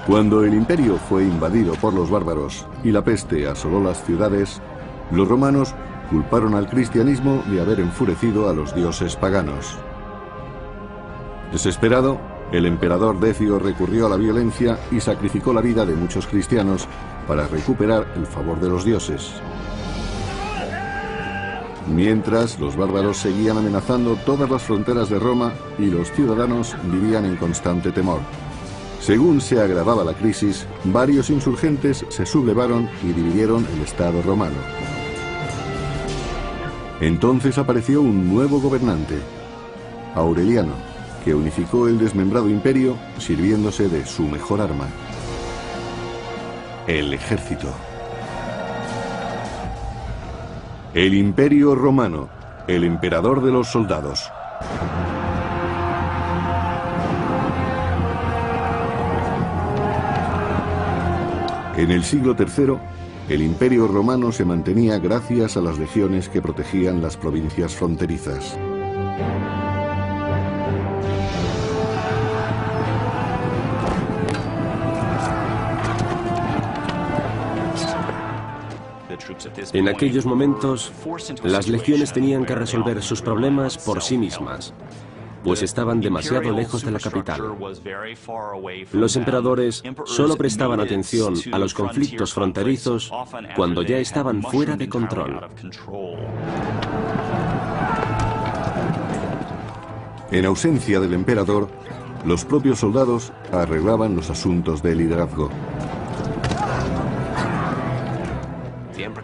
Cuando el imperio fue invadido por los bárbaros y la peste asoló las ciudades, los romanos culparon al cristianismo de haber enfurecido a los dioses paganos. Desesperado, el emperador Decio recurrió a la violencia y sacrificó la vida de muchos cristianos para recuperar el favor de los dioses. Mientras, los bárbaros seguían amenazando todas las fronteras de Roma y los ciudadanos vivían en constante temor. Según se agravaba la crisis, varios insurgentes se sublevaron y dividieron el Estado romano. Entonces apareció un nuevo gobernante, Aureliano, que unificó el desmembrado imperio sirviéndose de su mejor arma, el ejército. El Imperio Romano, el emperador de los soldados. En el siglo III, el Imperio Romano se mantenía gracias a las legiones que protegían las provincias fronterizas. En aquellos momentos, las legiones tenían que resolver sus problemas por sí mismas, pues estaban demasiado lejos de la capital. Los emperadores solo prestaban atención a los conflictos fronterizos cuando ya estaban fuera de control. En ausencia del emperador, los propios soldados arreglaban los asuntos de liderazgo.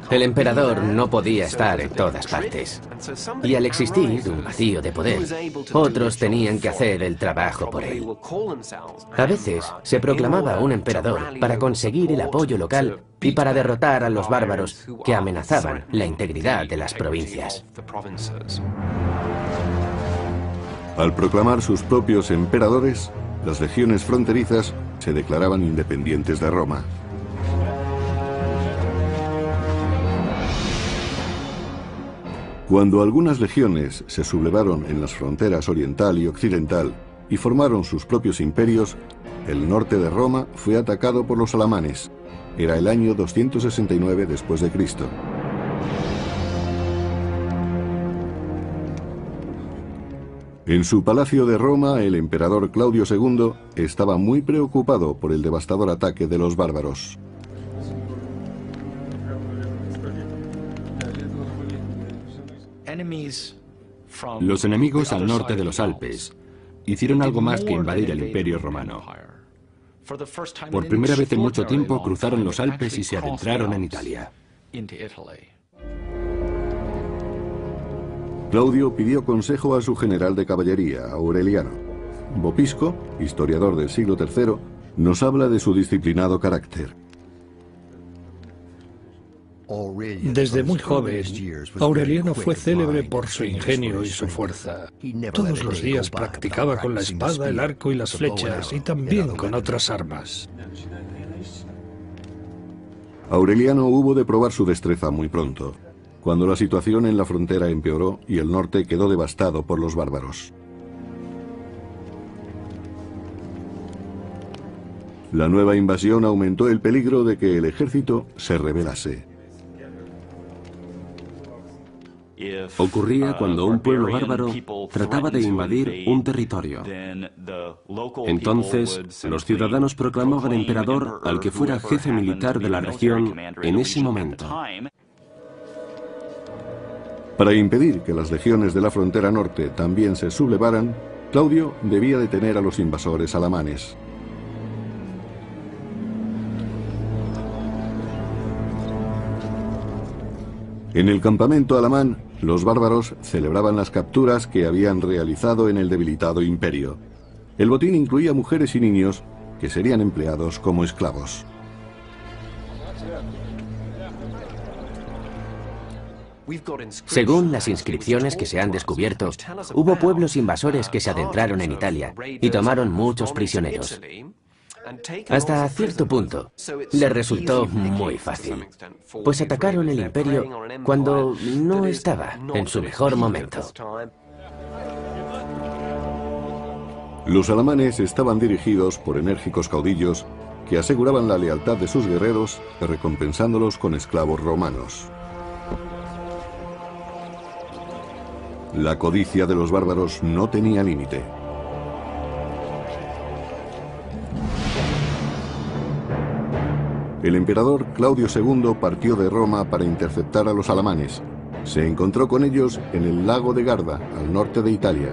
El emperador no podía estar en todas partes. Y al existir un vacío de poder, otros tenían que hacer el trabajo por él. A veces se proclamaba un emperador para conseguir el apoyo local y para derrotar a los bárbaros que amenazaban la integridad de las provincias. Al proclamar sus propios emperadores, las legiones fronterizas se declaraban independientes de Roma. Cuando algunas legiones se sublevaron en las fronteras oriental y occidental y formaron sus propios imperios, el norte de Roma fue atacado por los alamanes. Era el año 269 después de Cristo. En su palacio de Roma, el emperador Claudio II estaba muy preocupado por el devastador ataque de los bárbaros. Los enemigos al norte de los Alpes hicieron algo más que invadir el Imperio Romano. Por primera vez en mucho tiempo cruzaron los Alpes y se adentraron en Italia. Claudio pidió consejo a su general de caballería, Aureliano. Vopisco, historiador del siglo III, nos habla de su disciplinado carácter. Desde muy joven, Aureliano fue célebre por su ingenio y su fuerza. Todos los días practicaba con la espada, el arco y las flechas, y también con otras armas. Aureliano hubo de probar su destreza muy pronto, cuando la situación en la frontera empeoró y el norte quedó devastado por los bárbaros. La nueva invasión aumentó el peligro de que el ejército se rebelase. Ocurría cuando un pueblo bárbaro trataba de invadir un territorio. Entonces, los ciudadanos proclamaban emperador al que fuera jefe militar de la región en ese momento. Para impedir que las legiones de la frontera norte también se sublevaran, Claudio debía detener a los invasores alamanes. En el campamento alamán, los bárbaros celebraban las capturas que habían realizado en el debilitado imperio. El botín incluía mujeres y niños que serían empleados como esclavos. Según las inscripciones que se han descubierto, hubo pueblos invasores que se adentraron en Italia y tomaron muchos prisioneros. Hasta cierto punto, les resultó muy fácil, pues atacaron el imperio cuando no estaba en su mejor momento. Los alamanes estaban dirigidos por enérgicos caudillos que aseguraban la lealtad de sus guerreros, recompensándolos con esclavos romanos. La codicia de los bárbaros no tenía límite. El emperador Claudio II partió de Roma para interceptar a los alamanes. Se encontró con ellos en el lago de Garda, al norte de Italia.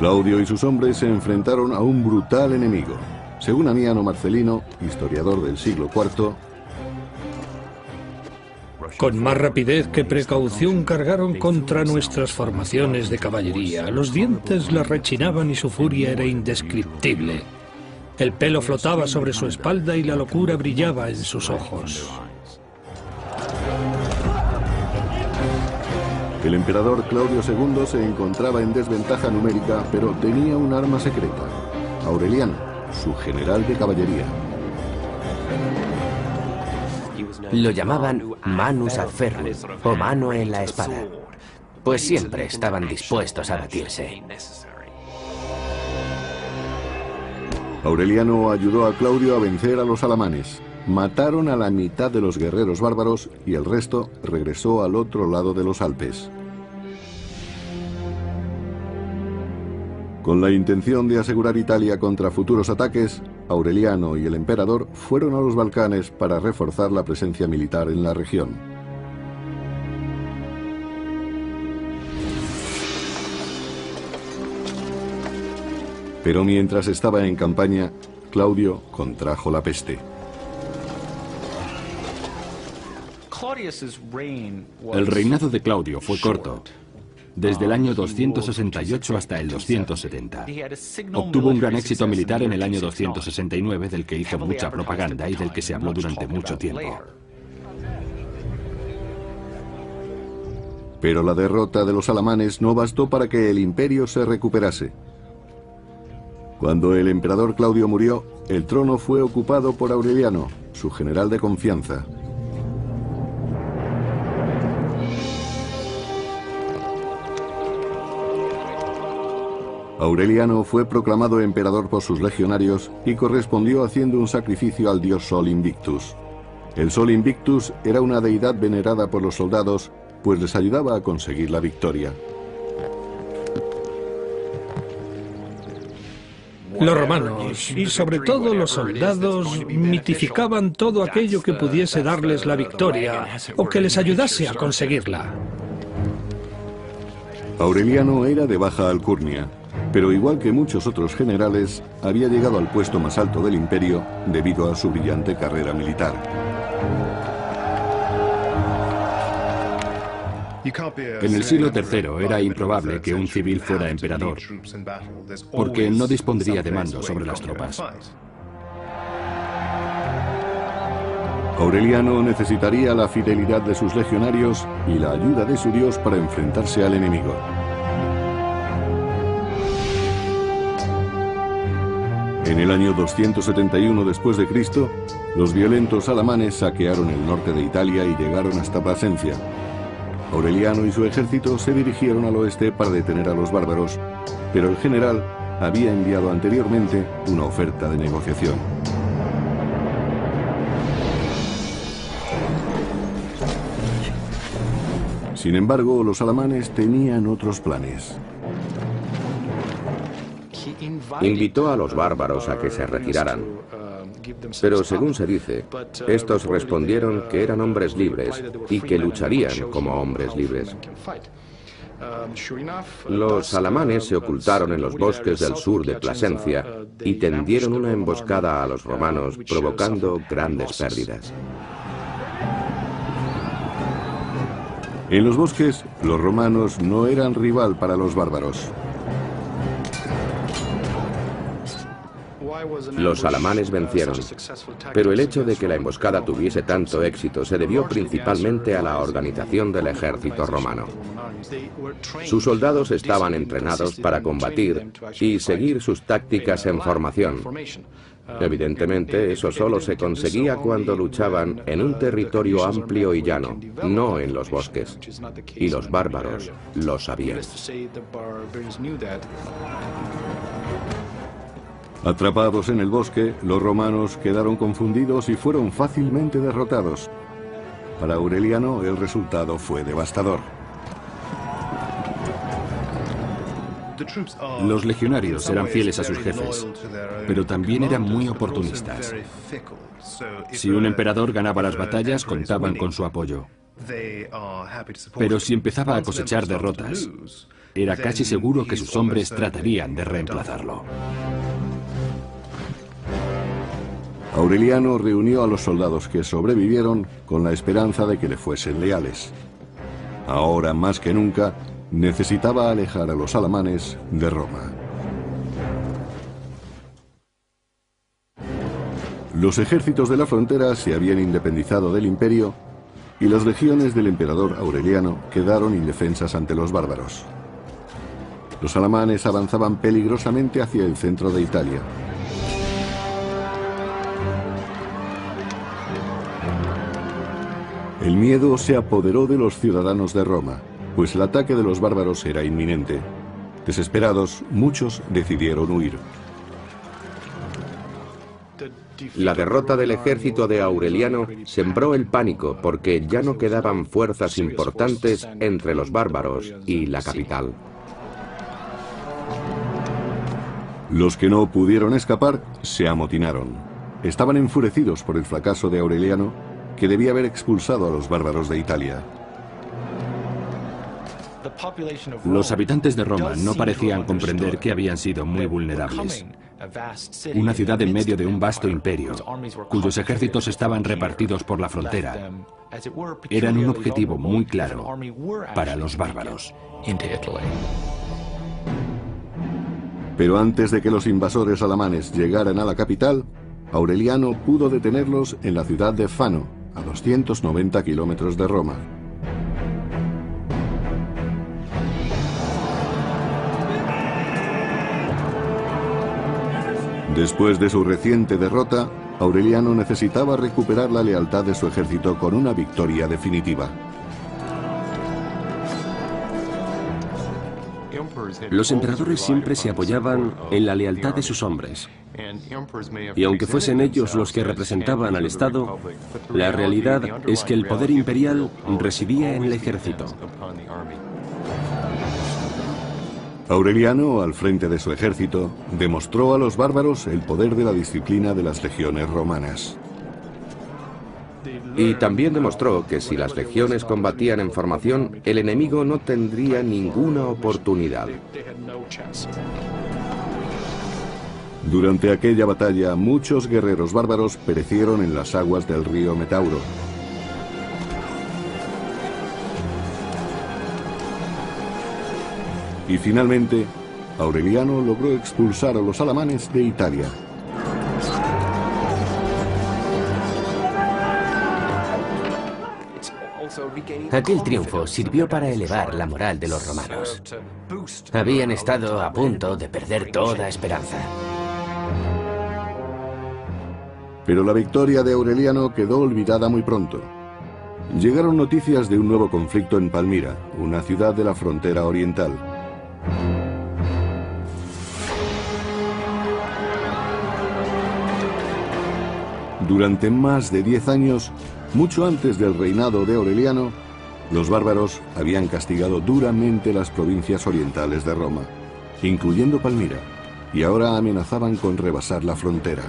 Claudio y sus hombres se enfrentaron a un brutal enemigo. Según Aniano Marcelino, historiador del siglo IV, con más rapidez que precaución cargaron contra nuestras formaciones de caballería. Los dientes les rechinaban y su furia era indescriptible. El pelo flotaba sobre su espalda y la locura brillaba en sus ojos. El emperador Claudio II se encontraba en desventaja numérica, pero tenía un arma secreta: Aureliano, su general de caballería. Lo llamaban manus ad ferrum, o mano en la espada, pues siempre estaban dispuestos a batirse. Aureliano ayudó a Claudio a vencer a los alamanes. Mataron a la mitad de los guerreros bárbaros y el resto regresó al otro lado de los Alpes. Con la intención de asegurar Italia contra futuros ataques, Aureliano y el emperador fueron a los Balcanes para reforzar la presencia militar en la región. Pero mientras estaba en campaña, Claudio contrajo la peste. El reinado de Claudio fue corto, desde el año 268 hasta el 270. Obtuvo un gran éxito militar en el año 269, del que hizo mucha propaganda y del que se habló durante mucho tiempo. Pero la derrota de los alamanes no bastó para que el imperio se recuperase. Cuando el emperador Claudio murió, el trono fue ocupado por Aureliano, su general de confianza. Aureliano fue proclamado emperador por sus legionarios y correspondió haciendo un sacrificio al dios Sol Invictus. El Sol Invictus era una deidad venerada por los soldados, pues les ayudaba a conseguir la victoria. Los romanos, y sobre todo los soldados, mitificaban todo aquello que pudiese darles la victoria o que les ayudase a conseguirla. Aureliano era de baja alcurnia, pero igual que muchos otros generales, había llegado al puesto más alto del imperio debido a su brillante carrera militar. En el siglo III era improbable que un civil fuera emperador, porque no dispondría de mando sobre las tropas. Aureliano necesitaría la fidelidad de sus legionarios y la ayuda de su dios para enfrentarse al enemigo. En el año 271 después de Cristo, los violentos alamanes saquearon el norte de Italia y llegaron hasta Plasencia. Aureliano y su ejército se dirigieron al oeste para detener a los bárbaros, pero el general había enviado anteriormente una oferta de negociación. Sin embargo, los alamanes tenían otros planes. Invitó a los bárbaros a que se retiraran, pero según se dice, estos respondieron que eran hombres libres y que lucharían como hombres libres. Los alamanes se ocultaron en los bosques del sur de Plasencia y tendieron una emboscada a los romanos, provocando grandes pérdidas. En los bosques, los romanos no eran rival para los bárbaros. Los alamanes vencieron, pero el hecho de que la emboscada tuviese tanto éxito se debió principalmente a la organización del ejército romano. Sus soldados estaban entrenados para combatir y seguir sus tácticas en formación. Evidentemente, eso solo se conseguía cuando luchaban en un territorio amplio y llano, no en los bosques. Y los bárbaros lo sabían. Atrapados en el bosque, los romanos quedaron confundidos y fueron fácilmente derrotados. Para Aureliano, el resultado fue devastador. Los legionarios eran fieles a sus jefes, pero también eran muy oportunistas. Si un emperador ganaba las batallas, contaban con su apoyo. Pero si empezaba a cosechar derrotas, era casi seguro que sus hombres tratarían de reemplazarlo. Aureliano reunió a los soldados que sobrevivieron con la esperanza de que le fuesen leales. Ahora, más que nunca, necesitaba alejar a los alamanes de Roma. Los ejércitos de la frontera se habían independizado del imperio y las legiones del emperador Aureliano quedaron indefensas ante los bárbaros. Los alamanes avanzaban peligrosamente hacia el centro de Italia. El miedo se apoderó de los ciudadanos de Roma, pues el ataque de los bárbaros era inminente. Desesperados, muchos decidieron huir. La derrota del ejército de Aureliano sembró el pánico porque ya no quedaban fuerzas importantes entre los bárbaros y la capital. Los que no pudieron escapar se amotinaron. Estaban enfurecidos por el fracaso de Aureliano, que debía haber expulsado a los bárbaros de Italia. Los habitantes de Roma no parecían comprender que habían sido muy vulnerables. Una ciudad en medio de un vasto imperio, cuyos ejércitos estaban repartidos por la frontera, eran un objetivo muy claro para los bárbaros. Pero antes de que los invasores alamanes llegaran a la capital, Aureliano pudo detenerlos en la ciudad de Fano, a 290 kilómetros de Roma. Después de su reciente derrota, Aureliano necesitaba recuperar la lealtad de su ejército con una victoria definitiva. Los emperadores siempre se apoyaban en la lealtad de sus hombres. Y aunque fuesen ellos los que representaban al Estado, la realidad es que el poder imperial residía en el ejército. Aureliano, al frente de su ejército, demostró a los bárbaros el poder de la disciplina de las legiones romanas. Y también demostró que si las legiones combatían en formación, el enemigo no tendría ninguna oportunidad. Durante aquella batalla, muchos guerreros bárbaros perecieron en las aguas del río Metauro. Y finalmente, Aureliano logró expulsar a los alamanes de Italia. Aquel triunfo sirvió para elevar la moral de los romanos. Habían estado a punto de perder toda esperanza. Pero la victoria de Aureliano quedó olvidada muy pronto. Llegaron noticias de un nuevo conflicto en Palmira, una ciudad de la frontera oriental. Durante más de 10 años, mucho antes del reinado de Aureliano, los bárbaros habían castigado duramente las provincias orientales de Roma, incluyendo Palmira, y ahora amenazaban con rebasar la frontera.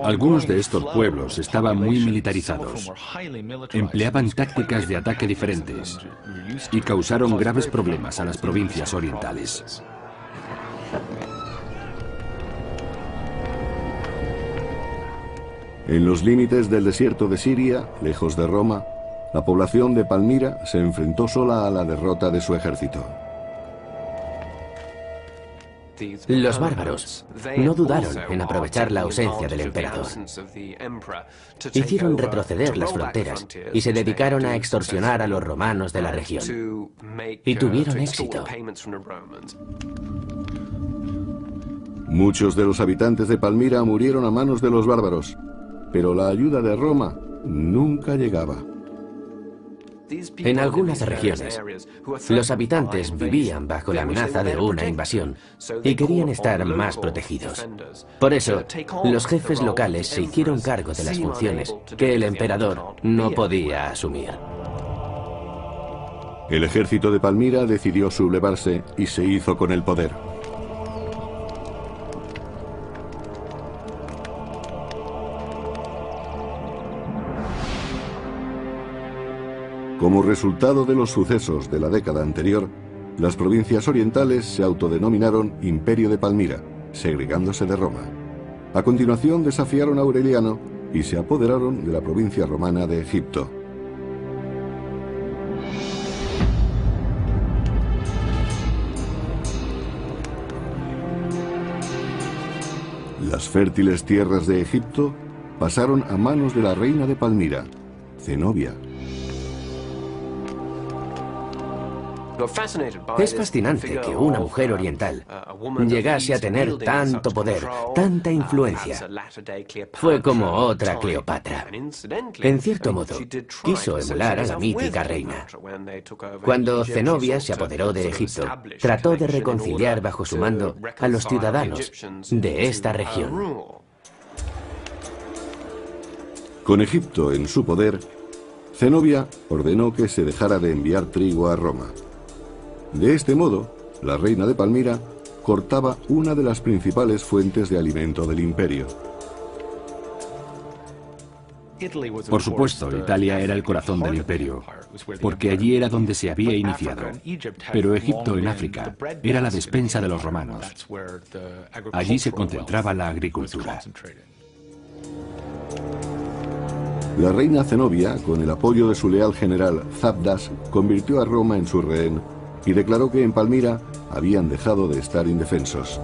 Algunos de estos pueblos estaban muy militarizados, empleaban tácticas de ataque diferentes y causaron graves problemas a las provincias orientales. En los límites del desierto de Siria, lejos de Roma, la población de Palmira se enfrentó sola a la derrota de su ejército. Los bárbaros no dudaron en aprovechar la ausencia del emperador. Hicieron retroceder las fronteras y se dedicaron a extorsionar a los romanos de la región. Y tuvieron éxito. Muchos de los habitantes de Palmira murieron a manos de los bárbaros, pero la ayuda de Roma nunca llegaba. En algunas regiones, los habitantes vivían bajo la amenaza de una invasión y querían estar más protegidos. Por eso, los jefes locales se hicieron cargo de las funciones que el emperador no podía asumir. El ejército de Palmira decidió sublevarse y se hizo con el poder. Como resultado de los sucesos de la década anterior, las provincias orientales se autodenominaron Imperio de Palmira, segregándose de Roma. A continuación desafiaron a Aureliano y se apoderaron de la provincia romana de Egipto. Las fértiles tierras de Egipto pasaron a manos de la reina de Palmira, Zenobia. Es fascinante que una mujer oriental llegase a tener tanto poder, tanta influencia. Fue como otra Cleopatra. En cierto modo, quiso emular a la mítica reina. Cuando Zenobia se apoderó de Egipto, trató de reconciliar bajo su mando a los ciudadanos de esta región. Con Egipto en su poder, Zenobia ordenó que se dejara de enviar trigo a Roma. De este modo, la reina de Palmira cortaba una de las principales fuentes de alimento del imperio. Por supuesto, Italia era el corazón del imperio, porque allí era donde se había iniciado. Pero Egipto, en África, era la despensa de los romanos. Allí se concentraba la agricultura. La reina Zenobia, con el apoyo de su leal general Zabdas, convirtió a Roma en su rehén y declaró que en Palmira habían dejado de estar indefensos.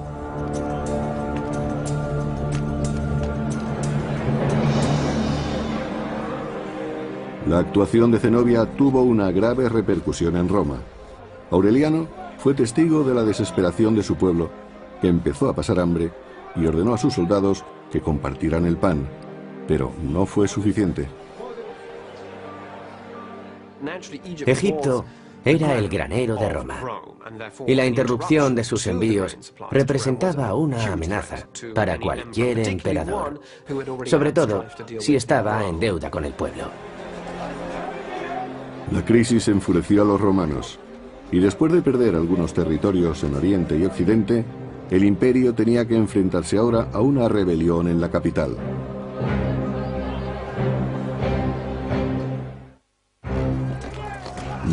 La actuación de Zenobia tuvo una grave repercusión en Roma. Aureliano fue testigo de la desesperación de su pueblo, que empezó a pasar hambre, y ordenó a sus soldados que compartieran el pan, pero no fue suficiente. Egipto era el granero de Roma, y la interrupción de sus envíos representaba una amenaza para cualquier emperador, sobre todo si estaba en deuda con el pueblo. La crisis enfureció a los romanos, y después de perder algunos territorios en Oriente y Occidente, el imperio tenía que enfrentarse ahora a una rebelión en la capital.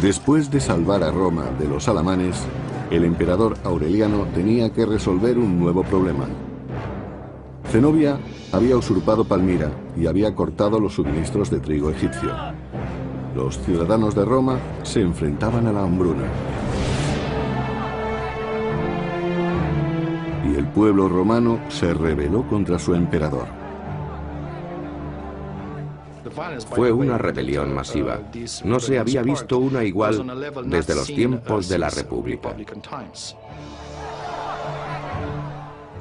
Después de salvar a Roma de los alamanes, el emperador Aureliano tenía que resolver un nuevo problema. Zenobia había usurpado Palmira y había cortado los suministros de trigo egipcio. Los ciudadanos de Roma se enfrentaban a la hambruna. Y el pueblo romano se rebeló contra su emperador. Fue una rebelión masiva. No se había visto una igual desde los tiempos de la República.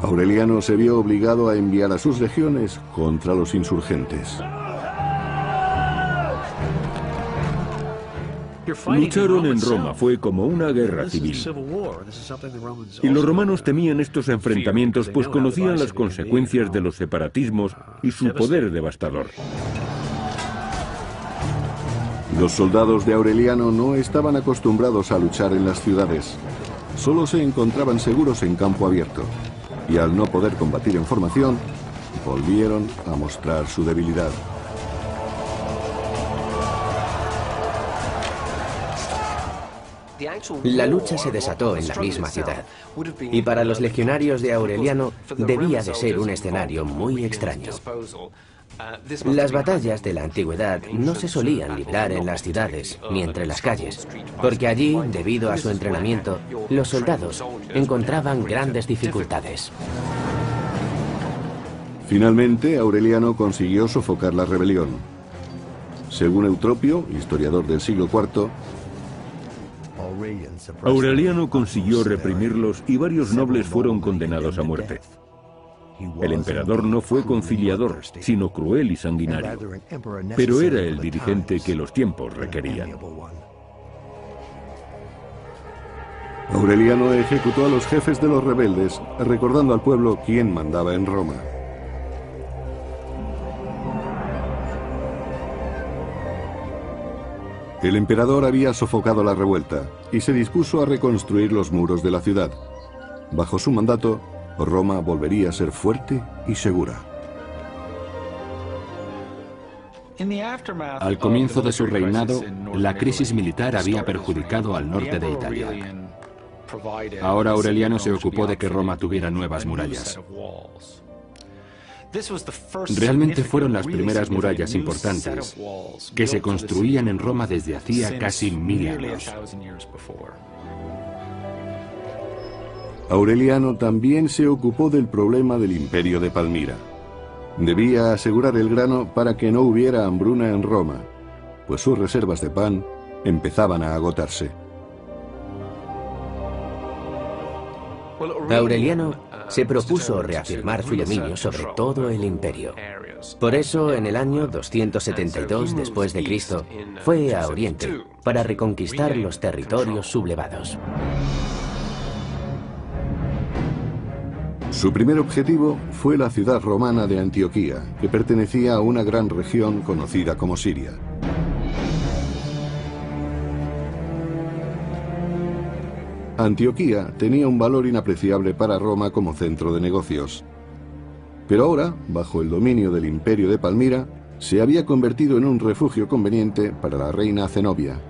Aureliano se vio obligado a enviar a sus legiones contra los insurgentes. Lucharon en Roma, fue como una guerra civil. Y los romanos temían estos enfrentamientos, pues conocían las consecuencias de los separatismos y su poder devastador. Los soldados de Aureliano no estaban acostumbrados a luchar en las ciudades. Solo se encontraban seguros en campo abierto. Y al no poder combatir en formación, volvieron a mostrar su debilidad. La lucha se desató en la misma ciudad, y para los legionarios de Aureliano debía de ser un escenario muy extraño. Las batallas de la antigüedad no se solían librar en las ciudades ni entre las calles, porque allí, debido a su entrenamiento, los soldados encontraban grandes dificultades. Finalmente, Aureliano consiguió sofocar la rebelión. Según Eutropio, historiador del siglo IV, Aureliano consiguió reprimirlos y varios nobles fueron condenados a muerte. El emperador no fue conciliador, sino cruel y sanguinario. Pero era el dirigente que los tiempos requerían. Aureliano ejecutó a los jefes de los rebeldes, recordando al pueblo quién mandaba en Roma. El emperador había sofocado la revuelta y se dispuso a reconstruir los muros de la ciudad. Bajo su mandato, Roma volvería a ser fuerte y segura. Al comienzo de su reinado, la crisis militar había perjudicado al norte de Italia. Ahora Aureliano se ocupó de que Roma tuviera nuevas murallas. Realmente fueron las primeras murallas importantes que se construían en Roma desde hacía casi 1000 años. Aureliano también se ocupó del problema del imperio de Palmira. Debía asegurar el grano para que no hubiera hambruna en Roma, pues sus reservas de pan empezaban a agotarse. Aureliano se propuso reafirmar su dominio sobre todo el imperio. Por eso, en el año 272 después de Cristo, fue a Oriente para reconquistar los territorios sublevados. Su primer objetivo fue la ciudad romana de Antioquía, que pertenecía a una gran región conocida como Siria. Antioquía tenía un valor inapreciable para Roma como centro de negocios. Pero ahora, bajo el dominio del imperio de Palmira, se había convertido en un refugio conveniente para la reina Zenobia.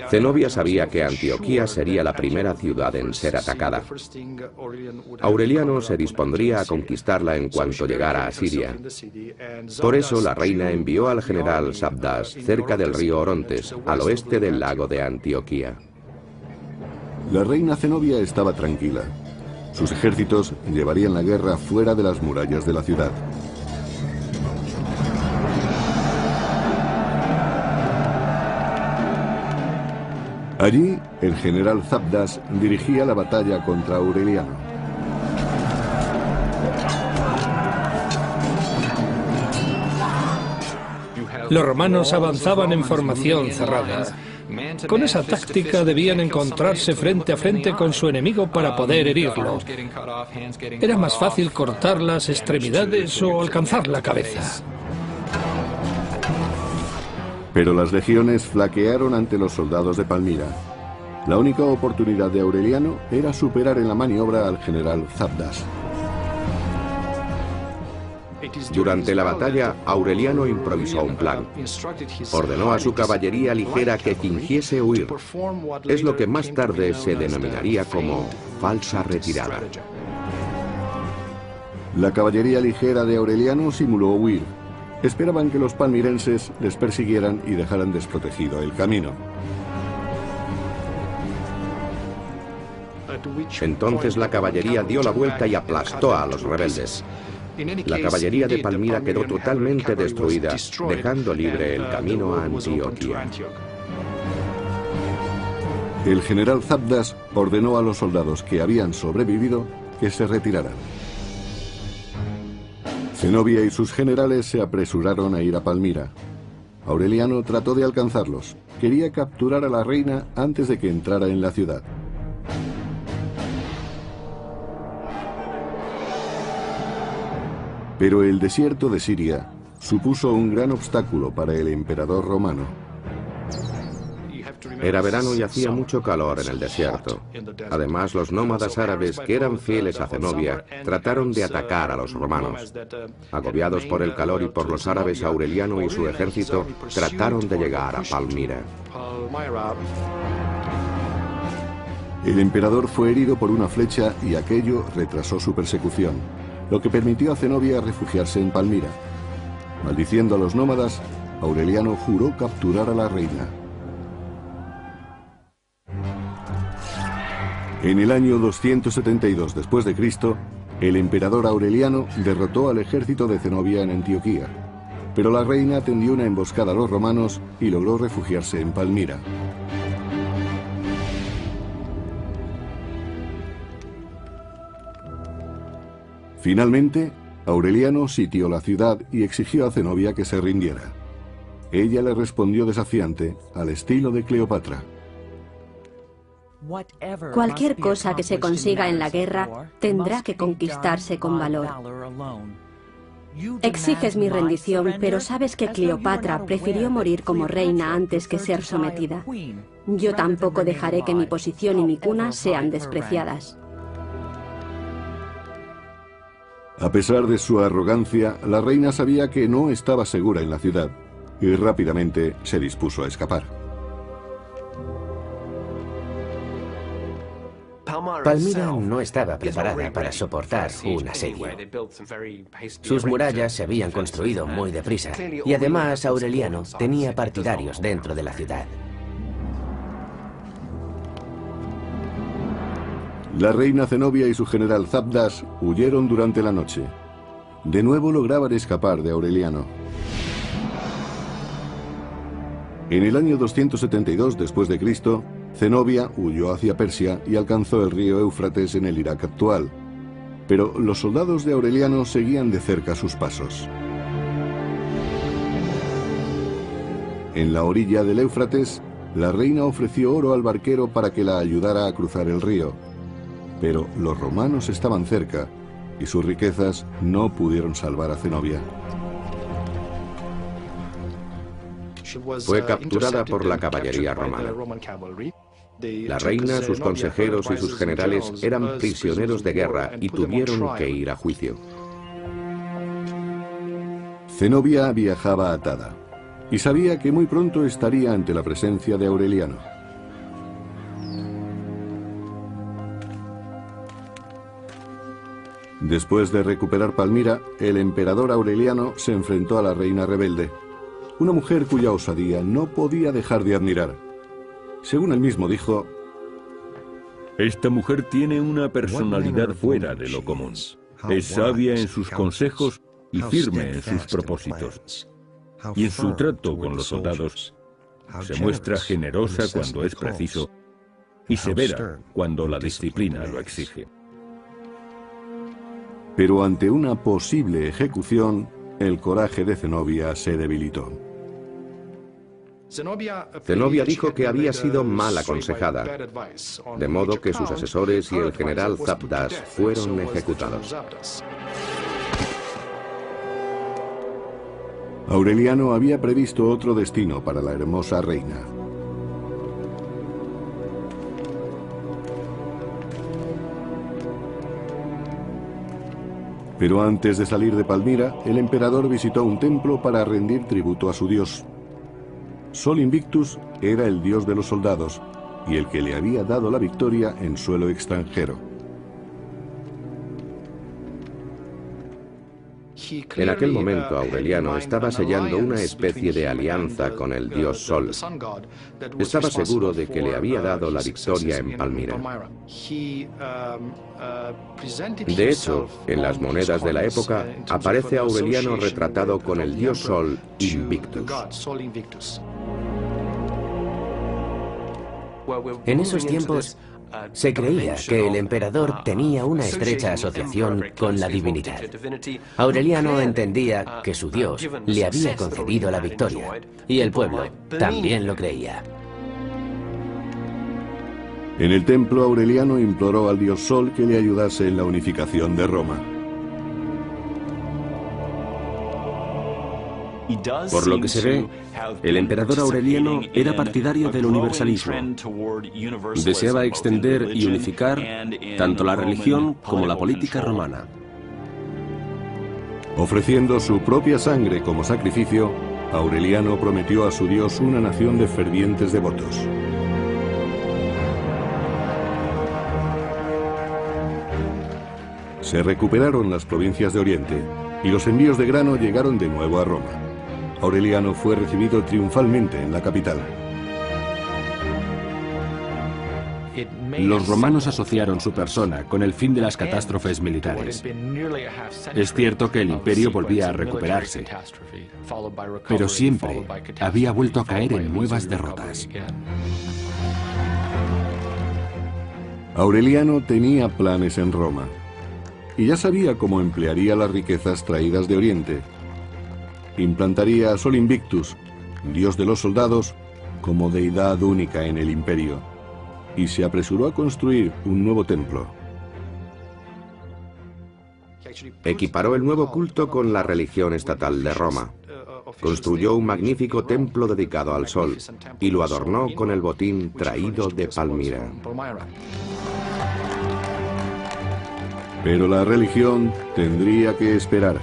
Zenobia sabía que Antioquía sería la primera ciudad en ser atacada. Aureliano se dispondría a conquistarla en cuanto llegara a Siria. Por eso la reina envió al general Sabdas cerca del río Orontes, al oeste del lago de Antioquía. La reina Zenobia estaba tranquila. Sus ejércitos llevarían la guerra fuera de las murallas de la ciudad. Allí, el general Sabdas dirigía la batalla contra Aureliano. Los romanos avanzaban en formación cerrada. Con esa táctica debían encontrarse frente a frente con su enemigo para poder herirlo. Era más fácil cortar las extremidades o alcanzar la cabeza. Pero las legiones flaquearon ante los soldados de Palmira. La única oportunidad de Aureliano era superar en la maniobra al general Sabdas. Durante la batalla, Aureliano improvisó un plan. Ordenó a su caballería ligera que fingiese huir. Es lo que más tarde se denominaría como falsa retirada. La caballería ligera de Aureliano simuló huir. Esperaban que los palmirenses les persiguieran y dejaran desprotegido el camino. Entonces la caballería dio la vuelta y aplastó a los rebeldes. La caballería de Palmira quedó totalmente destruida, dejando libre el camino a Antioquía. El general Sabdas ordenó a los soldados que habían sobrevivido que se retiraran. Zenobia y sus generales se apresuraron a ir a Palmira. Aureliano trató de alcanzarlos. Quería capturar a la reina antes de que entrara en la ciudad. Pero el desierto de Siria supuso un gran obstáculo para el emperador romano. Era verano y hacía mucho calor en el desierto. Además, los nómadas árabes que eran fieles a Zenobia trataron de atacar a los romanos. Agobiados por el calor y por los árabes, Aureliano y su ejército trataron de llegar a Palmira. El emperador fue herido por una flecha y aquello retrasó su persecución, lo que permitió a Zenobia refugiarse en Palmira. Maldiciendo a los nómadas, Aureliano juró capturar a la reina. En el año 272 después de Cristo, el emperador Aureliano derrotó al ejército de Zenobia en Antioquía, pero la reina tendió una emboscada a los romanos y logró refugiarse en Palmira. Finalmente, Aureliano sitió la ciudad y exigió a Zenobia que se rindiera. Ella le respondió desafiante, al estilo de Cleopatra. Cualquier cosa que se consiga en la guerra tendrá que conquistarse con valor. Exiges mi rendición, pero sabes que Cleopatra prefirió morir como reina antes que ser sometida. Yo tampoco dejaré que mi posición y mi cuna sean despreciadas. A pesar de su arrogancia, la reina sabía que no estaba segura en la ciudad y rápidamente se dispuso a escapar. Palmira no estaba preparada para soportar un asedio. Sus murallas se habían construido muy deprisa y además Aureliano tenía partidarios dentro de la ciudad. La reina Zenobia y su general Zabdas huyeron durante la noche. De nuevo lograban escapar de Aureliano. En el año 272 después de Cristo, Zenobia huyó hacia Persia y alcanzó el río Éufrates en el Irak actual. Pero los soldados de Aureliano seguían de cerca sus pasos. En la orilla del Éufrates, la reina ofreció oro al barquero para que la ayudara a cruzar el río. Pero los romanos estaban cerca y sus riquezas no pudieron salvar a Zenobia. Fue capturada por la caballería romana. La reina, sus consejeros y sus generales eran prisioneros de guerra y tuvieron que ir a juicio. Zenobia viajaba atada y sabía que muy pronto estaría ante la presencia de Aureliano. Después de recuperar Palmira, el emperador Aureliano se enfrentó a la reina rebelde, una mujer cuya osadía no podía dejar de admirar. Según él mismo dijo, esta mujer tiene una personalidad fuera de lo común. Es sabia en sus consejos y firme en sus propósitos. Y en su trato con los soldados se muestra generosa cuando es preciso y severa cuando la disciplina lo exige. Pero ante una posible ejecución, el coraje de Zenobia se debilitó. Zenobia dijo que había sido mal aconsejada, de modo que sus asesores y el general Zabdas fueron ejecutados. Aureliano había previsto otro destino para la hermosa reina. Pero antes de salir de Palmira, el emperador visitó un templo para rendir tributo a su dios. Sol Invictus era el dios de los soldados y el que le había dado la victoria en suelo extranjero. En aquel momento Aureliano estaba sellando una especie de alianza con el dios Sol. Estaba seguro de que le había dado la victoria en Palmira. De hecho, en las monedas de la época aparece Aureliano retratado con el dios Sol Invictus. En esos tiempos se creía que el emperador tenía una estrecha asociación con la divinidad. Aureliano entendía que su dios le había concedido la victoria, y el pueblo también lo creía. En el templo, Aureliano imploró al dios Sol que le ayudase en la unificación de Roma. Por lo que se ve, el emperador Aureliano era partidario del universalismo. Deseaba extender y unificar tanto la religión como la política romana. Ofreciendo su propia sangre como sacrificio, Aureliano prometió a su dios una nación de fervientes devotos. Se recuperaron las provincias de Oriente y los envíos de grano llegaron de nuevo a Roma. Aureliano fue recibido triunfalmente en la capital. Los romanos asociaron su persona con el fin de las catástrofes militares. Es cierto que el imperio volvía a recuperarse, pero siempre había vuelto a caer en nuevas derrotas. Aureliano tenía planes en Roma. y ya sabía cómo emplearía las riquezas traídas de Oriente. Implantaría a Sol Invictus, dios de los soldados, como deidad única en el imperio, y se apresuró a construir un nuevo templo. Equiparó el nuevo culto con la religión estatal de Roma. Construyó un magnífico templo dedicado al sol y lo adornó con el botín traído de Palmira. Pero la religión tendría que esperar.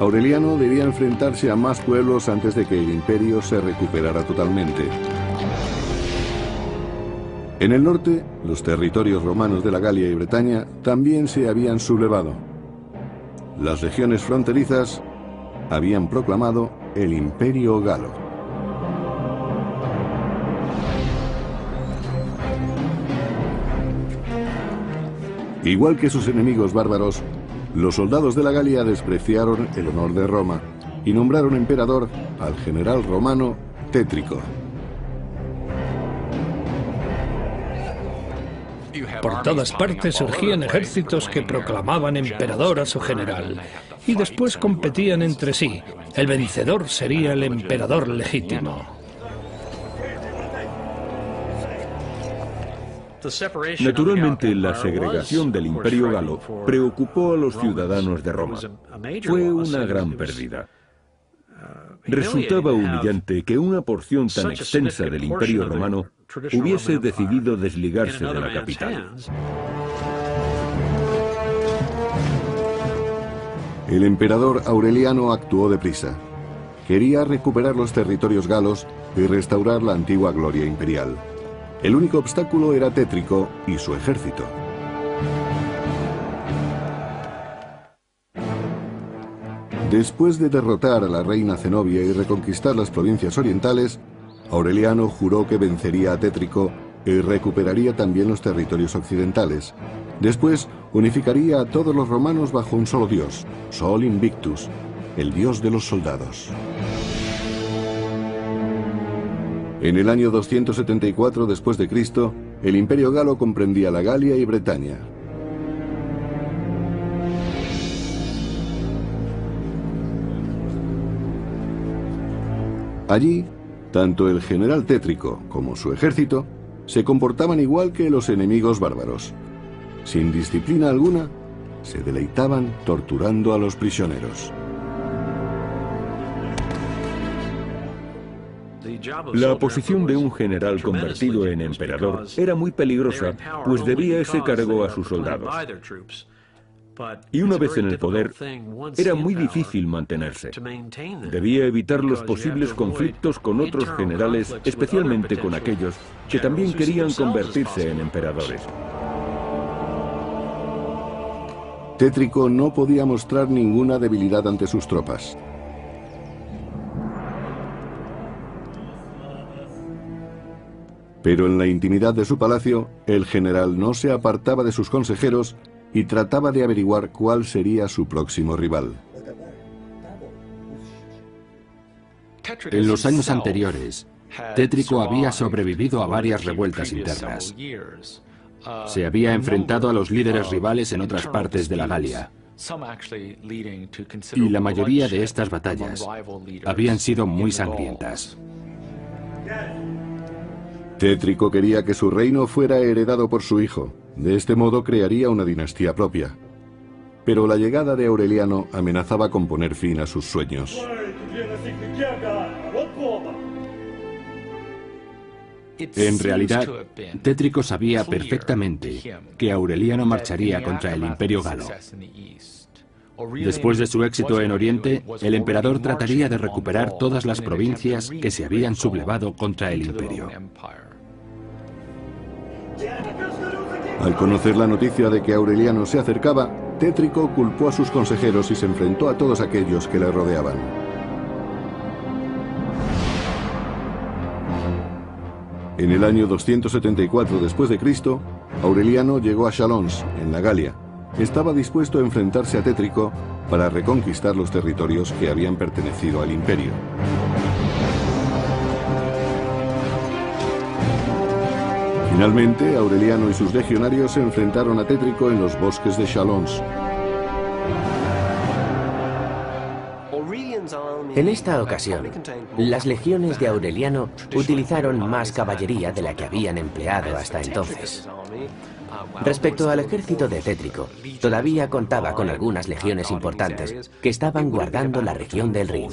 Aureliano debía enfrentarse a más pueblos antes de que el imperio se recuperara totalmente. En el norte, los territorios romanos de la Galia y Bretaña también se habían sublevado. Las regiones fronterizas habían proclamado el Imperio Galo. Igual que sus enemigos bárbaros, los soldados de la Galia despreciaron el honor de Roma y nombraron emperador al general romano Tétrico. Por todas partes surgían ejércitos que proclamaban emperador a su general, y después competían entre sí. El vencedor sería el emperador legítimo. Naturalmente, la segregación del Imperio Galo preocupó a los ciudadanos de Roma. Fue una gran pérdida. Resultaba humillante que una porción tan extensa del Imperio Romano hubiese decidido desligarse de la capital. El emperador Aureliano actuó deprisa. Quería recuperar los territorios galos y restaurar la antigua gloria imperial. El único obstáculo era Tétrico y su ejército. Después de derrotar a la reina Zenobia y reconquistar las provincias orientales, Aureliano juró que vencería a Tétrico y recuperaría también los territorios occidentales. Después, unificaría a todos los romanos bajo un solo dios, Sol Invictus, el dios de los soldados. En el año 274 después de Cristo, el Imperio Galo comprendía la Galia y Bretaña. Allí, tanto el general Tétrico como su ejército se comportaban igual que los enemigos bárbaros. Sin disciplina alguna, se deleitaban torturando a los prisioneros. La posición de un general convertido en emperador era muy peligrosa, pues debía ese cargo a sus soldados. Y una vez en el poder, era muy difícil mantenerse. Debía evitar los posibles conflictos con otros generales, especialmente con aquellos que también querían convertirse en emperadores. Tétrico no podía mostrar ninguna debilidad ante sus tropas. Pero en la intimidad de su palacio, el general no se apartaba de sus consejeros y trataba de averiguar cuál sería su próximo rival. En los años anteriores, Tétrico había sobrevivido a varias revueltas internas. Se había enfrentado a los líderes rivales en otras partes de la Galia. Y la mayoría de estas batallas habían sido muy sangrientas. Tétrico quería que su reino fuera heredado por su hijo. De este modo crearía una dinastía propia. Pero la llegada de Aureliano amenazaba con poner fin a sus sueños. En realidad, Tétrico sabía perfectamente que Aureliano marcharía contra el Imperio Galo. Después de su éxito en Oriente, el emperador trataría de recuperar todas las provincias que se habían sublevado contra el imperio. Al conocer la noticia de que Aureliano se acercaba, Tétrico culpó a sus consejeros y se enfrentó a todos aquellos que le rodeaban. En el año 274 después de Cristo, Aureliano llegó a Chalons, en la Galia. Estaba dispuesto a enfrentarse a Tétrico para reconquistar los territorios que habían pertenecido al imperio. Finalmente, Aureliano y sus legionarios se enfrentaron a Tétrico en los bosques de Chalons. En esta ocasión, las legiones de Aureliano utilizaron más caballería de la que habían empleado hasta entonces. Respecto al ejército de Tétrico, todavía contaba con algunas legiones importantes que estaban guardando la región del Rin.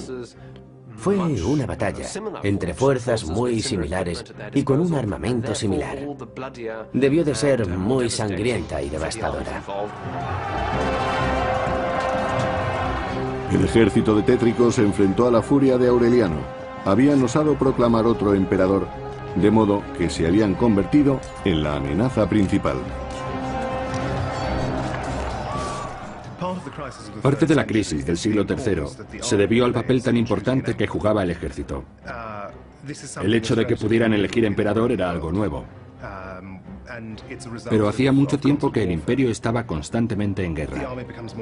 Fue una batalla entre fuerzas muy similares y con un armamento similar. Debió de ser muy sangrienta y devastadora. El ejército de Tétrico se enfrentó a la furia de Aureliano. Habían osado proclamar otro emperador, de modo que se habían convertido en la amenaza principal. Parte de la crisis del siglo III se debió al papel tan importante que jugaba el ejército. El hecho de que pudieran elegir emperador era algo nuevo. Pero hacía mucho tiempo que el imperio estaba constantemente en guerra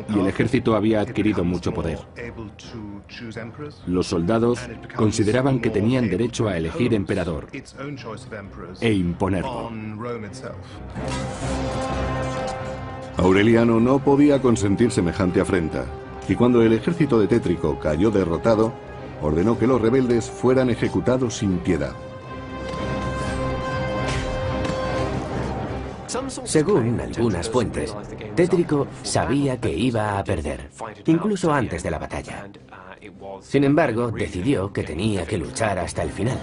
y el ejército había adquirido mucho poder. Los soldados consideraban que tenían derecho a elegir emperador e imponerlo. Aureliano no podía consentir semejante afrenta, y cuando el ejército de Tétrico cayó derrotado, ordenó que los rebeldes fueran ejecutados sin piedad. Según algunas fuentes, Tétrico sabía que iba a perder, incluso antes de la batalla. Sin embargo, decidió que tenía que luchar hasta el final.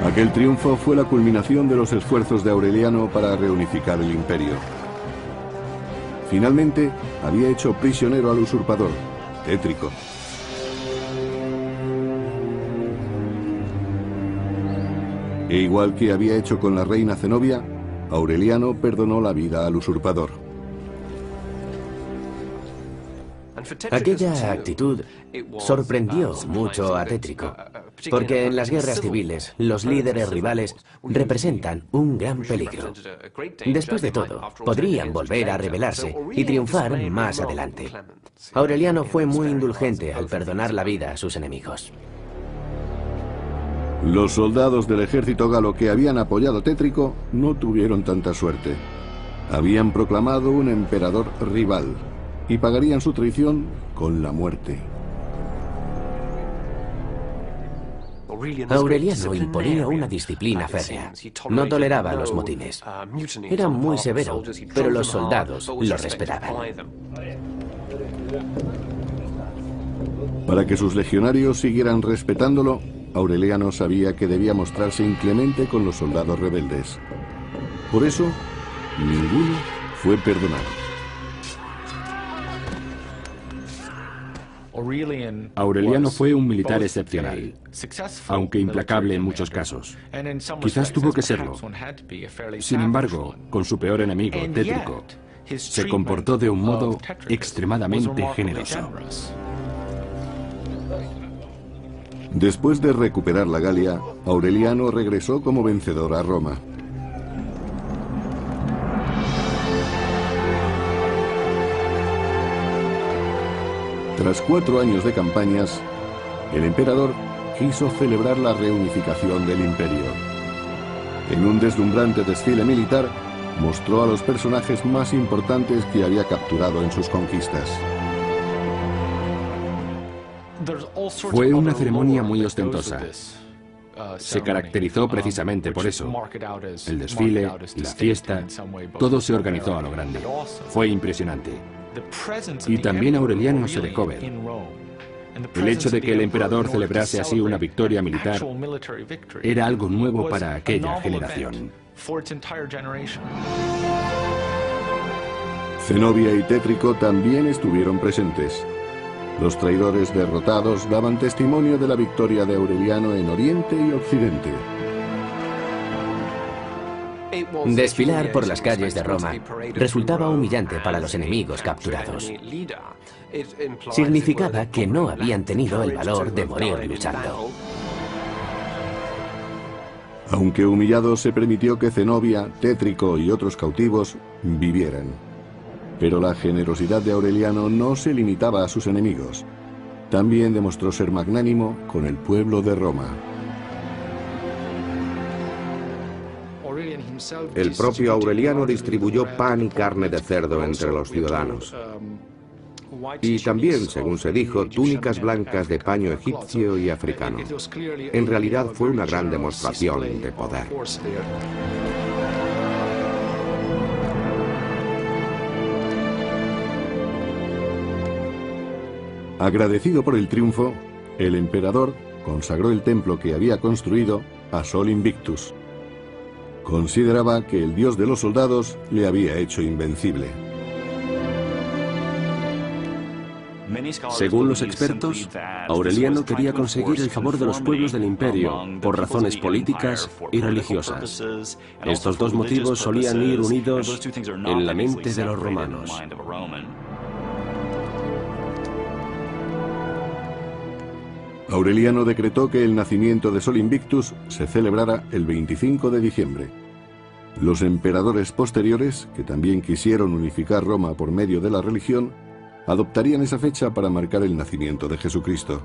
Aquel triunfo fue la culminación de los esfuerzos de Aureliano para reunificar el imperio. Finalmente, había hecho prisionero al usurpador, Tétrico. E igual que había hecho con la reina Zenobia, Aureliano perdonó la vida al usurpador. Aquella actitud sorprendió mucho a Tétrico, porque en las guerras civiles los líderes rivales representan un gran peligro. Después de todo, podrían volver a rebelarse y triunfar más adelante. Aureliano fue muy indulgente al perdonar la vida a sus enemigos. Los soldados del ejército galo que habían apoyado a Tétrico no tuvieron tanta suerte. Habían proclamado un emperador rival y pagarían su traición con la muerte. Aureliano imponía una disciplina férrea. No toleraba los motines. Era muy severo, pero los soldados lo respetaban. Para que sus legionarios siguieran respetándolo, Aureliano sabía que debía mostrarse inclemente con los soldados rebeldes. Por eso, ninguno fue perdonado. Aureliano fue un militar excepcional, aunque implacable en muchos casos. Quizás tuvo que serlo. Sin embargo, con su peor enemigo, Tétrico, se comportó de un modo extremadamente generoso. Después de recuperar la Galia, Aureliano regresó como vencedor a Roma. Tras 4 años de campañas, el emperador quiso celebrar la reunificación del imperio. En un deslumbrante desfile militar, mostró a los personajes más importantes que había capturado en sus conquistas. Fue una ceremonia muy ostentosa. Se caracterizó precisamente por eso. El desfile, la fiesta, todo se organizó a lo grande. Fue impresionante. Y también Aureliano se dejó ver. El hecho de que el emperador celebrase así una victoria militar era algo nuevo para aquella generación. Zenobia y Tétrico también estuvieron presentes. Los traidores derrotados daban testimonio de la victoria de Aureliano en Oriente y Occidente. Desfilar por las calles de Roma resultaba humillante para los enemigos capturados. Significaba que no habían tenido el valor de morir luchando. Aunque humillado, se permitió que Zenobia, Tétrico y otros cautivos vivieran. Pero la generosidad de Aureliano no se limitaba a sus enemigos. También demostró ser magnánimo con el pueblo de Roma. El propio Aureliano distribuyó pan y carne de cerdo entre los ciudadanos. y también, según se dijo, túnicas blancas de paño egipcio y africano. En realidad fue una gran demostración de poder. Agradecido por el triunfo, el emperador consagró el templo que había construido a Sol Invictus. Consideraba que el dios de los soldados le había hecho invencible. Según los expertos, Aureliano quería conseguir el favor de los pueblos del imperio por razones políticas y religiosas. Estos dos motivos solían ir unidos en la mente de los romanos. Aureliano decretó que el nacimiento de Sol Invictus se celebrara el 25 de diciembre. Los emperadores posteriores, que también quisieron unificar Roma por medio de la religión, adoptarían esa fecha para marcar el nacimiento de Jesucristo.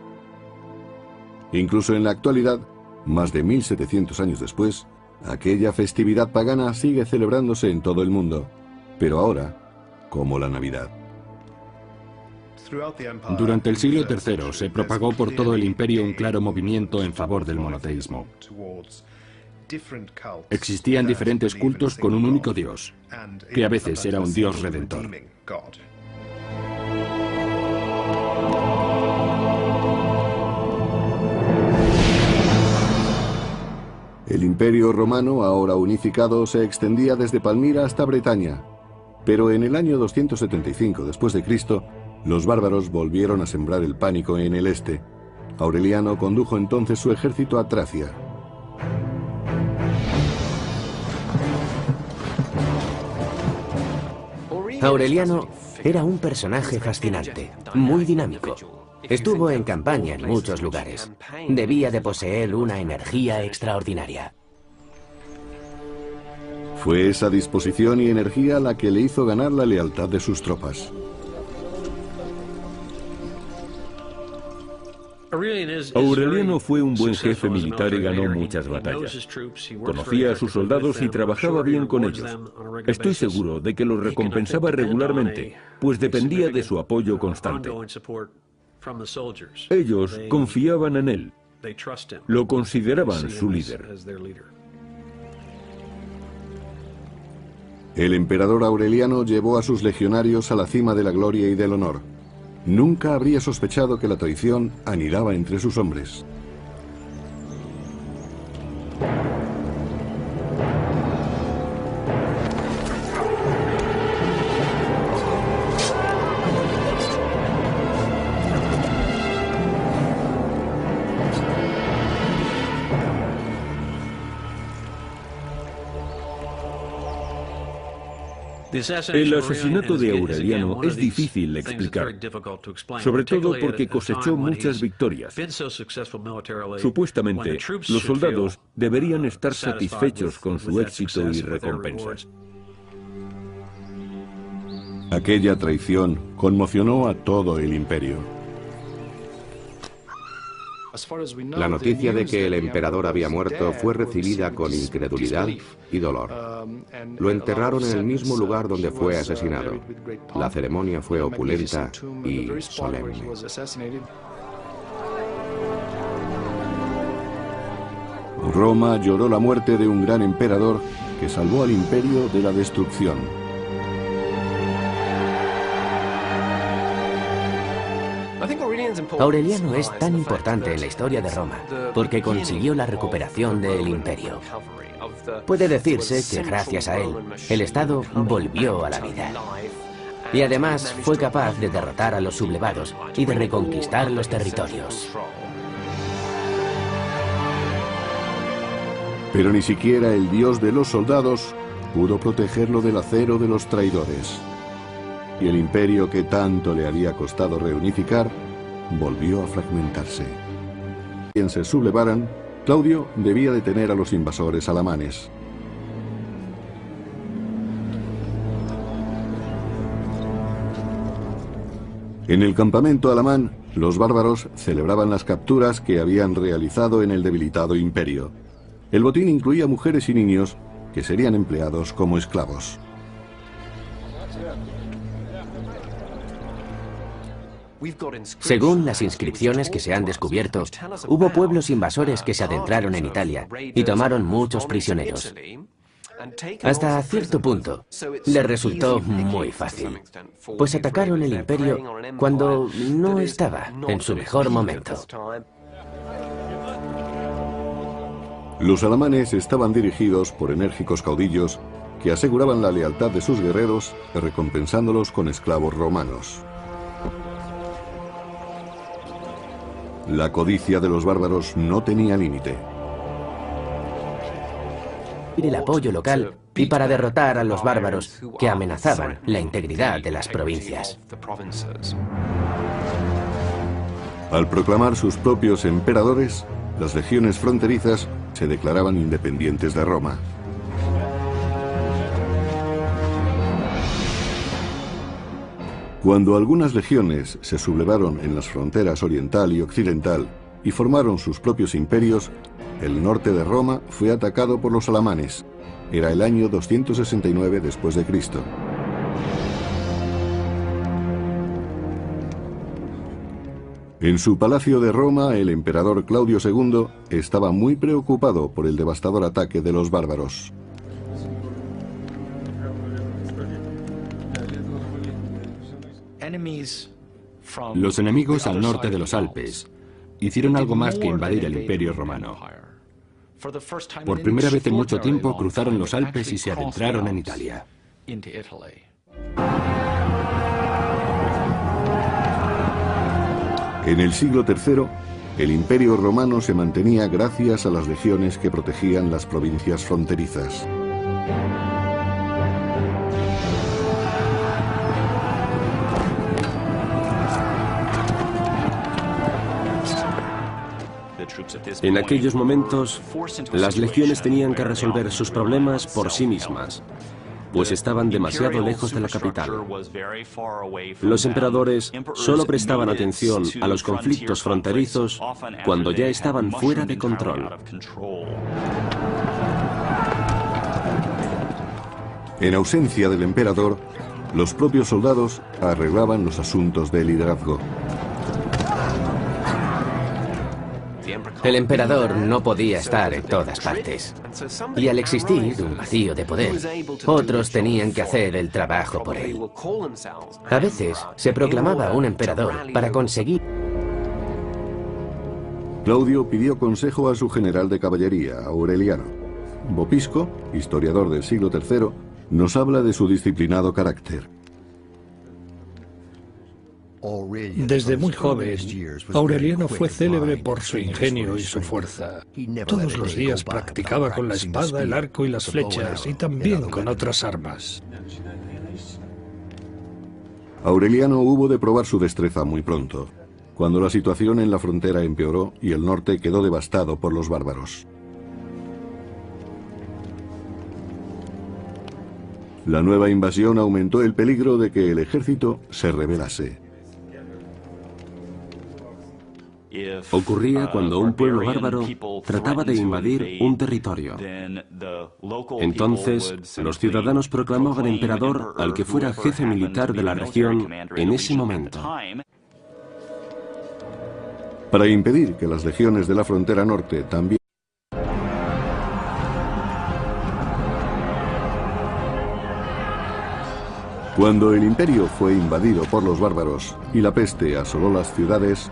Incluso en la actualidad, más de 1700 años después, aquella festividad pagana sigue celebrándose en todo el mundo, pero ahora como la Navidad. Durante el siglo III se propagó por todo el imperio un claro movimiento en favor del monoteísmo. Existían diferentes cultos con un único dios, que a veces era un dios redentor. El imperio romano, ahora unificado, se extendía desde Palmira hasta Bretaña, pero en el año 275 después de Cristo, los bárbaros volvieron a sembrar el pánico en el este. Aureliano condujo entonces su ejército a Tracia. Aureliano era un personaje fascinante, muy dinámico. Estuvo en campaña en muchos lugares. Debía de poseer una energía extraordinaria. Fue esa disposición y energía la que le hizo ganar la lealtad de sus tropas. Aureliano fue un buen jefe militar y ganó muchas batallas. Conocía a sus soldados y trabajaba bien con ellos. Estoy seguro de que los recompensaba regularmente, pues dependía de su apoyo constante. Ellos confiaban en él. Lo consideraban su líder. El emperador Aureliano llevó a sus legionarios a la cima de la gloria y del honor. Nunca habría sospechado que la traición anidaba entre sus hombres. El asesinato de Aureliano es difícil de explicar, sobre todo porque cosechó muchas victorias. Supuestamente, los soldados deberían estar satisfechos con su éxito y recompensas. Aquella traición conmocionó a todo el imperio. La noticia de que el emperador había muerto fue recibida con incredulidad y dolor. Lo enterraron en el mismo lugar donde fue asesinado. La ceremonia fue opulenta y solemne. Roma lloró la muerte de un gran emperador que salvó al imperio de la destrucción. Aureliano es tan importante en la historia de Roma porque consiguió la recuperación del imperio. Puede decirse que gracias a él, el Estado volvió a la vida. Y además fue capaz de derrotar a los sublevados y de reconquistar los territorios. Pero ni siquiera el dios de los soldados pudo protegerlo del acero de los traidores. Y el imperio que tanto le había costado reunificar volvió a fragmentarse. Quien se sublevaran, Claudio debía detener a los invasores alamanes. En el campamento alamán, los bárbaros celebraban las capturas que habían realizado en el debilitado imperio. El botín incluía mujeres y niños que serían empleados como esclavos. Según las inscripciones que se han descubierto, hubo pueblos invasores que se adentraron en Italia y tomaron muchos prisioneros. Hasta cierto punto, les resultó muy fácil, pues atacaron el imperio cuando no estaba en su mejor momento. Los alamanes estaban dirigidos por enérgicos caudillos que aseguraban la lealtad de sus guerreros, recompensándolos con esclavos romanos. La codicia de los bárbaros no tenía límite. El apoyo local y para derrotar a los bárbaros que amenazaban la integridad de las provincias. Al proclamar sus propios emperadores, las legiones fronterizas se declaraban independientes de Roma. Cuando algunas legiones se sublevaron en las fronteras oriental y occidental y formaron sus propios imperios, el norte de Roma fue atacado por los alamanes. Era el año 269 después de Cristo. En su palacio de Roma, el emperador Claudio II estaba muy preocupado por el devastador ataque de los bárbaros. Los enemigos al norte de los Alpes hicieron algo más que invadir el Imperio Romano. Por primera vez en mucho tiempo cruzaron los Alpes y se adentraron en Italia. En el siglo III, el Imperio Romano se mantenía gracias a las legiones que protegían las provincias fronterizas. En aquellos momentos, las legiones tenían que resolver sus problemas por sí mismas, pues estaban demasiado lejos de la capital. Los emperadores solo prestaban atención a los conflictos fronterizos cuando ya estaban fuera de control. En ausencia del emperador, los propios soldados arreglaban los asuntos de liderazgo. El emperador no podía estar en todas partes. Y al existir un vacío de poder, otros tenían que hacer el trabajo por él. A veces se proclamaba un emperador para conseguir... Claudio pidió consejo a su general de caballería, Aureliano. Vopisco, historiador del siglo III, nos habla de su disciplinado carácter. Desde muy joven, Aureliano fue célebre por su ingenio y su fuerza. Todos los días practicaba con la espada, el arco y las flechas, y también con otras armas. Aureliano hubo de probar su destreza muy pronto, cuando la situación en la frontera empeoró y el norte quedó devastado por los bárbaros. La nueva invasión aumentó el peligro de que el ejército se rebelase. Ocurría cuando un pueblo bárbaro trataba de invadir un territorio. Entonces, los ciudadanos proclamaban emperador al que fuera jefe militar de la región en ese momento. Para impedir que las legiones de la frontera norte también... Cuando el imperio fue invadido por los bárbaros y la peste asoló las ciudades,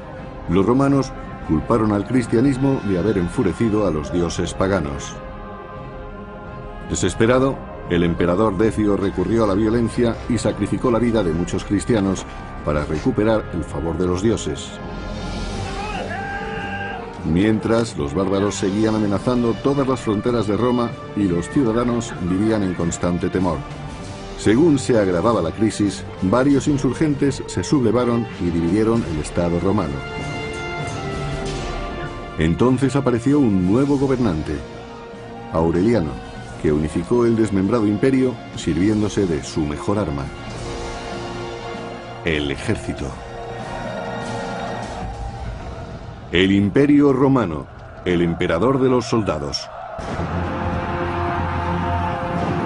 los romanos culparon al cristianismo de haber enfurecido a los dioses paganos. Desesperado, el emperador Decio recurrió a la violencia y sacrificó la vida de muchos cristianos para recuperar el favor de los dioses. Mientras, los bárbaros seguían amenazando todas las fronteras de Roma y los ciudadanos vivían en constante temor. Según se agravaba la crisis, varios insurgentes se sublevaron y dividieron el Estado romano. Entonces apareció un nuevo gobernante, Aureliano, que unificó el desmembrado imperio sirviéndose de su mejor arma, el ejército. El Imperio Romano, el emperador de los soldados.